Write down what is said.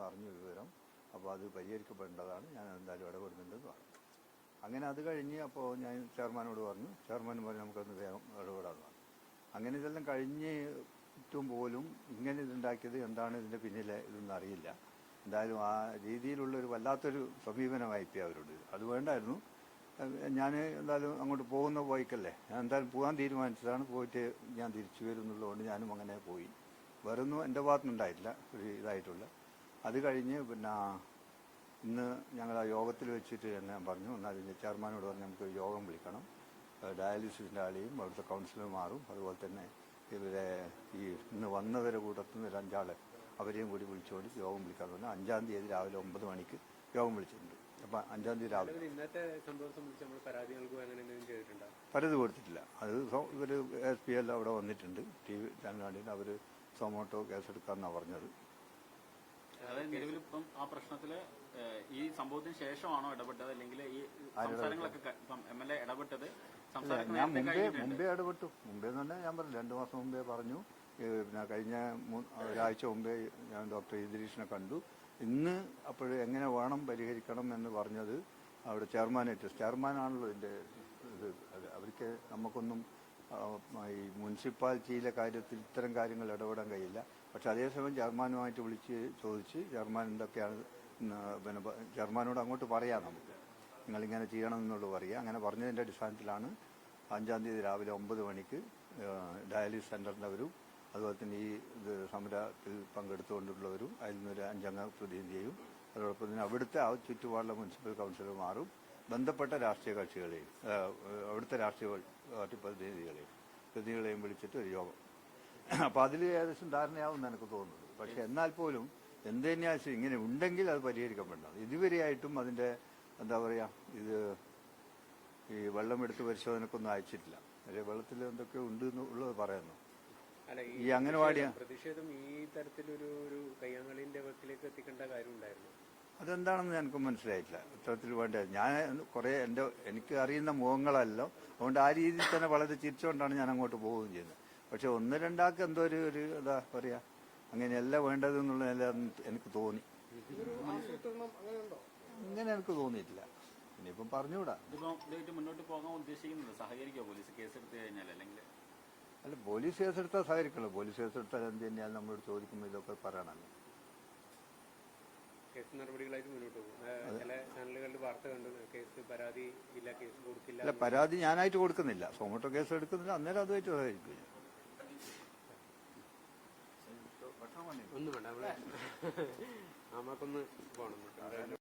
അറിഞ്ഞു വിവരം. അപ്പോൾ അത് പരിഹരിക്കപ്പെടേണ്ടതാണ്, ഞാൻ എന്തായാലും ഇടപെടുന്നുണ്ടെന്ന് പറഞ്ഞു. അങ്ങനെ അത് കഴിഞ്ഞ് അപ്പോൾ ഞാൻ ചെയർമാനോട് പറഞ്ഞു. ചെയർമാൻ പറഞ്ഞു നമുക്കൊന്ന് വേഗം ഇടപെടാമെന്ന് പറഞ്ഞു. അങ്ങനെ ഇതെല്ലാം കഴിഞ്ഞിട്ടും പോലും ഇങ്ങനെ ഇതുണ്ടാക്കിയത് എന്താണ് ഇതിൻ്റെ പിന്നിലെ ഇതൊന്നും അറിയില്ല. എന്തായാലും ആ രീതിയിലുള്ളൊരു വല്ലാത്തൊരു സമീപനമായിപ്പോയി അവരോട്. അത് വേണ്ടായിരുന്നു. ഞാൻ എന്തായാലും അങ്ങോട്ട് പോകുന്ന പോയിക്കല്ലേ, ഞാൻ എന്തായാലും പോകാൻ തീരുമാനിച്ചതാണ്. പോയിട്ട് ഞാൻ തിരിച്ചു വരും എന്നുള്ളതുകൊണ്ട് ഞാനും അങ്ങനെ പോയി. വേറൊന്നും എൻ്റെ ഭാഗത്തുനിന്നുണ്ടായിട്ടില്ല ഒരു ഇതായിട്ടുള്ള. അത് കഴിഞ്ഞ് പിന്നെ ഇന്ന് ഞങ്ങൾ ആ യോഗത്തിൽ വെച്ചിട്ട് തന്നെ പറഞ്ഞു, എന്നാൽ ചെയർമാനോട് പറഞ്ഞ് നമുക്ക് യോഗം വിളിക്കണം. ഡയാലിസിസിൻ്റെ ആളെയും അവിടുത്തെ കൗൺസിലർമാരും അതുപോലെ തന്നെ ഇവരെ ഈ ഇന്ന് വന്നവരെ കൂട്ടത്തുനിന്ന് ഒരു 5 ആളെ അവരെയും കൂടി വിളിച്ചുകൊണ്ട് യോഗം വിളിക്കാമെന്ന് പറഞ്ഞു. 5-ാം തീയതി രാവിലെ 9 മണിക്ക് യോഗം വിളിച്ചിട്ടുണ്ട്. അപ്പം 5-ാം തീയതി രാവിലെ പരാതി കൊടുത്തിട്ടില്ല. അത് ഇവർ SP എല്ലാം അവിടെ വന്നിട്ടുണ്ട്, TV ചാനലിൽ അവർ സൊമോട്ടോ കേസെടുക്കാമെന്നാണ് പറഞ്ഞത്. അതായത് നിലവിലിപ്പം ആ പ്രശ്നത്തില് ഈ സംഭവത്തിന് ശേഷമാണോ ഇടപെട്ടത്, അല്ലെങ്കിൽ ഈ സംസാരങ്ങളൊക്കെ MLA ഇടപെട്ടത്? ഞാൻ മുമ്പേ ഇടപെട്ടു. മുമ്പേ തന്നെ ഞാൻ പറഞ്ഞു, 2 മാസം മുമ്പേ പറഞ്ഞു. പിന്നെ കഴിഞ്ഞ ഒരാഴ്ച മുമ്പേ ഞാൻ ഡോക്ടർ ഇദ്രീഷിനെ കണ്ടു. ഇന്ന് അപ്പോൾ എങ്ങനെ വേണം പരിഹരിക്കണം എന്ന് പറഞ്ഞത് അവിടെ ചെയർമാനാണല്ലോ ഇതിൻ്റെ ഇത്. അവർക്ക് നമുക്കൊന്നും ഈ മുനിസിപ്പാലിറ്റിയിലെ കാര്യത്തിൽ ഇത്തരം കാര്യങ്ങൾ ഇടപെടാൻ കഴിയില്ല. പക്ഷെ അതേസമയം ചെയർമാനുമായിട്ട് വിളിച്ച് ചോദിച്ച് ചെയർമാൻ എന്തൊക്കെയാണ് പിന്നെ ചെയർമാനോട് അങ്ങോട്ട് പറയാം, നമുക്ക് നിങ്ങളിങ്ങനെ ചെയ്യണം എന്നുള്ളത് പറയുക. അങ്ങനെ പറഞ്ഞതിൻ്റെ അടിസ്ഥാനത്തിലാണ് 5-ാം തീയതി രാവിലെ 9 മണിക്ക് ഡയാലിസിസ് സെൻ്ററിൻ്റെവരും അതുപോലെ തന്നെ ഈ സമരത്തിൽ പങ്കെടുത്തുകൊണ്ടുള്ളവരും അതിൽ നിന്നൊരു 5 അംഗ പ്രതിനിധിയെയും അതോടൊപ്പം തന്നെ അവിടുത്തെ ആ ചുറ്റുപാടുള്ള മുനിസിപ്പൽ കൗൺസിലർമാരും ബന്ധപ്പെട്ട രാഷ്ട്രീയ കക്ഷികളെയും അവിടുത്തെ രാഷ്ട്രീയ പാർട്ടി പ്രതിനിധികളെയും വിളിച്ചിട്ട് ഒരു യോഗം. അപ്പോൾ അതിൽ ഏകദേശം ധാരണയാവുമെന്ന് എനിക്ക് തോന്നുന്നത്. പക്ഷെ എന്നാൽ പോലും എന്ത് തന്നെയാലും ഇങ്ങനെ ഉണ്ടെങ്കിൽ അത് പരിഹരിക്കപ്പെടണം. ഇതുവരെയായിട്ടും അതിൻ്റെ എന്താ പറയുക, ഇത് ഈ വെള്ളമെടുത്ത് പരിശോധനക്കൊന്നും അയച്ചിട്ടില്ല. വെള്ളത്തിൽ എന്തൊക്കെ ഉണ്ട് എന്നുള്ളത് പറയുന്നു. ഈ അംഗനവാടിയാ പ്രതിഷേധം ഈ തരത്തിലൊരു കയ്യാങ്കളിന്റെ വക്കിലേക്ക് എത്തിക്കേണ്ട കാര്യമുണ്ടായിരുന്നു. അതെന്താണെന്ന് എനിക്ക് മനസ്സിലായിട്ടില്ല. ഇത്തരത്തിൽ വേണ്ട ഞാൻ എനിക്ക് അറിയുന്ന മുഖങ്ങളല്ലോ, അതുകൊണ്ട് ആ രീതിയിൽ തന്നെ വളരെ ചിരിച്ചുകൊണ്ടാണ് ഞാൻ അങ്ങോട്ട് പോവുകയും ചെയ്യുന്നത്. പക്ഷെ 1-2 ആൾക്ക് എന്തോ ഒരു എന്താ പറയാ, അങ്ങനെയല്ല വേണ്ടത് എന്നുള്ള എനിക്ക് തോന്നി. അങ്ങനെ എനിക്ക് തോന്നിയിട്ടില്ല. ഇനിയിപ്പം പറഞ്ഞുകൂടാ. മുന്നോട്ട് പോകാൻ ഉദ്ദേശിക്കുന്നുണ്ട്. സഹകരിക്കോ പോലീസ് കേസെടുത്ത് കഴിഞ്ഞാൽ? അല്ലെങ്കിൽ അല്ല, പോലീസ് കേസെടുത്താൽ സഹകരിക്കണല്ലോ. പോലീസ് കേസെടുത്താൽ എന്ത് തന്നെയാലും നമ്മളോട് ചോദിക്കുമ്പോൾ ഇതൊക്കെ പറയണല്ലോ. കേസ് നടപടികളായിട്ട് മുന്നോട്ട് പോകും. ചില ചാനലുകളുടെ വാർത്ത കണ്ടു, കേസ് പരാതി ഇല്ല, കേസ് കൊടുക്കില്ല. അല്ല, പരാതി ഞാനായിട്ട് കൊടുക്കുന്നില്ല, സൊമോട്ടോ കേസ് എടുക്കുന്നില്ല. അന്നേരം അതുമായിട്ട് സഹകരിക്കും. ഒന്നും വേണ്ട, നമുക്കൊന്ന് പോകണം.